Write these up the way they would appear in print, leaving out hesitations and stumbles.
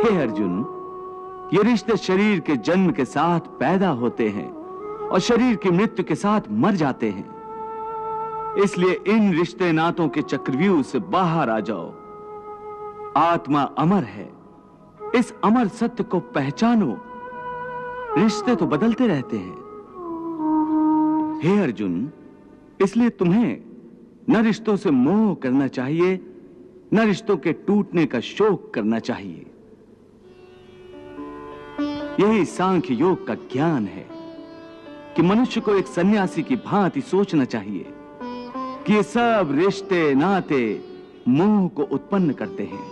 हे अर्जुन, ये रिश्ते शरीर के जन्म के साथ पैदा होते हैं और शरीर की मृत्यु के साथ मर जाते हैं। इसलिए इन रिश्ते नातों के चक्रव्यूह से बाहर आ जाओ। आत्मा अमर है, इस अमर सत्य को पहचानो। रिश्ते तो बदलते रहते हैं। हे अर्जुन, इसलिए तुम्हें न रिश्तों से मोह करना चाहिए, न रिश्तों के टूटने का शोक करना चाहिए। यही सांख्य योग का ज्ञान है कि मनुष्य को एक सन्यासी की भांति सोचना चाहिए कि ये सब रिश्ते नाते मोह को उत्पन्न करते हैं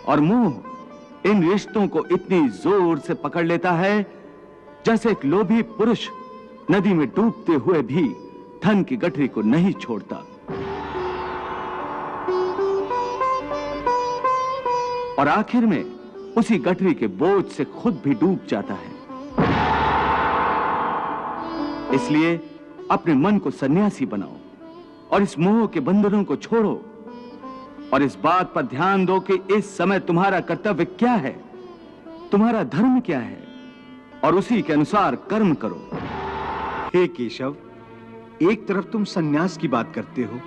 और मोह इन रिश्तों को इतनी जोर से पकड़ लेता है जैसे एक लोभी पुरुष नदी में डूबते हुए भी धन की गठरी को नहीं छोड़ता। और आखिर में उसी गठरी के बोझ से खुद भी डूब जाता है। इसलिए अपने मन को सन्यासी बनाओ और इस मोह के बंधनों को छोड़ो और इस बात पर ध्यान दो कि इस समय तुम्हारा कर्तव्य क्या है, तुम्हारा धर्म क्या है, और उसी के अनुसार कर्म करो। हे केशव, एक तरफ तुम सन्यास की बात करते हो,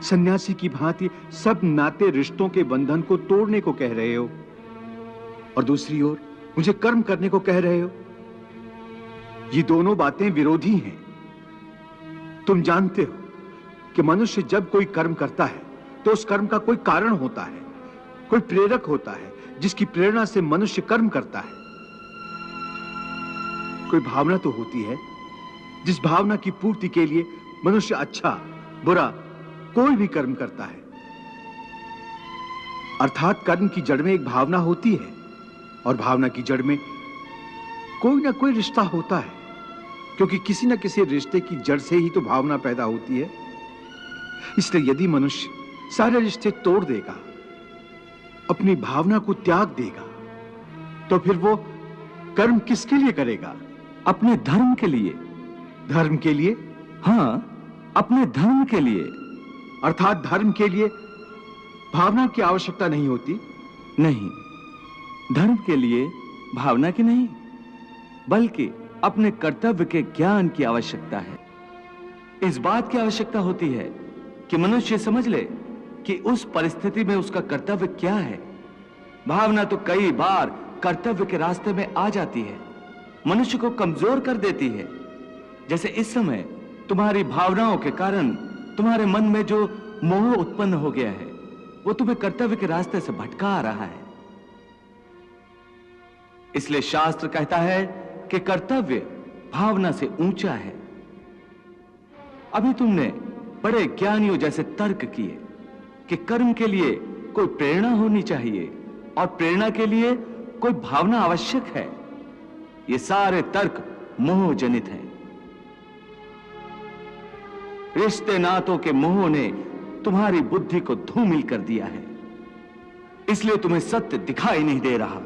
सन्यासी की भांति सब नाते रिश्तों के बंधन को तोड़ने को कह रहे हो, और दूसरी ओर मुझे कर्म करने को कह रहे हो। ये दोनों बातें विरोधी हैं। तुम जानते हो कि मनुष्य जब कोई कर्म करता है तो उस कर्म का कोई कारण होता है, कोई प्रेरक होता है जिसकी प्रेरणा से मनुष्य कर्म करता है। कोई भावना तो होती है जिस भावना की पूर्ति के लिए मनुष्य अच्छा बुरा कोई भी कर्म करता है। अर्थात कर्म की जड़ में एक भावना होती है और भावना की जड़ में कोई ना कोई रिश्ता होता है, क्योंकि किसी न किसी रिश्ते की जड़ से ही तो भावना पैदा होती है। इसलिए यदि मनुष्य सारे रिश्ते तोड़ देगा, अपनी भावना को त्याग देगा, तो फिर वो कर्म किसके लिए करेगा? अपने धर्म के लिए। धर्म के लिए? हाँ, अपने धर्म के लिए। अर्थात धर्म के लिए भावना की आवश्यकता नहीं होती? नहीं, धर्म के लिए भावना की नहीं, बल्कि अपने कर्तव्य के ज्ञान की आवश्यकता है। इस बात की आवश्यकता होती है कि मनुष्य समझ ले कि उस परिस्थिति में उसका कर्तव्य क्या है। भावना तो कई बार कर्तव्य के रास्ते में आ जाती है, मनुष्य को कमजोर कर देती है। जैसे इस समय तुम्हारी भावनाओं के कारण तुम्हारे मन में जो मोह उत्पन्न हो गया है, वो तुम्हें कर्तव्य के रास्ते से भटका रहा है। इसलिए शास्त्र कहता है कि कर्तव्य भावना से ऊंचा है। अभी तुमने बड़े ज्ञानियों जैसे तर्क किए कि कर्म के लिए कोई प्रेरणा होनी चाहिए और प्रेरणा के लिए कोई भावना आवश्यक है। ये सारे तर्क मोह जनित हैं। रिश्ते नातों के मोह ने तुम्हारी बुद्धि को धूमिल कर दिया है, इसलिए तुम्हें सत्य दिखाई नहीं दे रहा।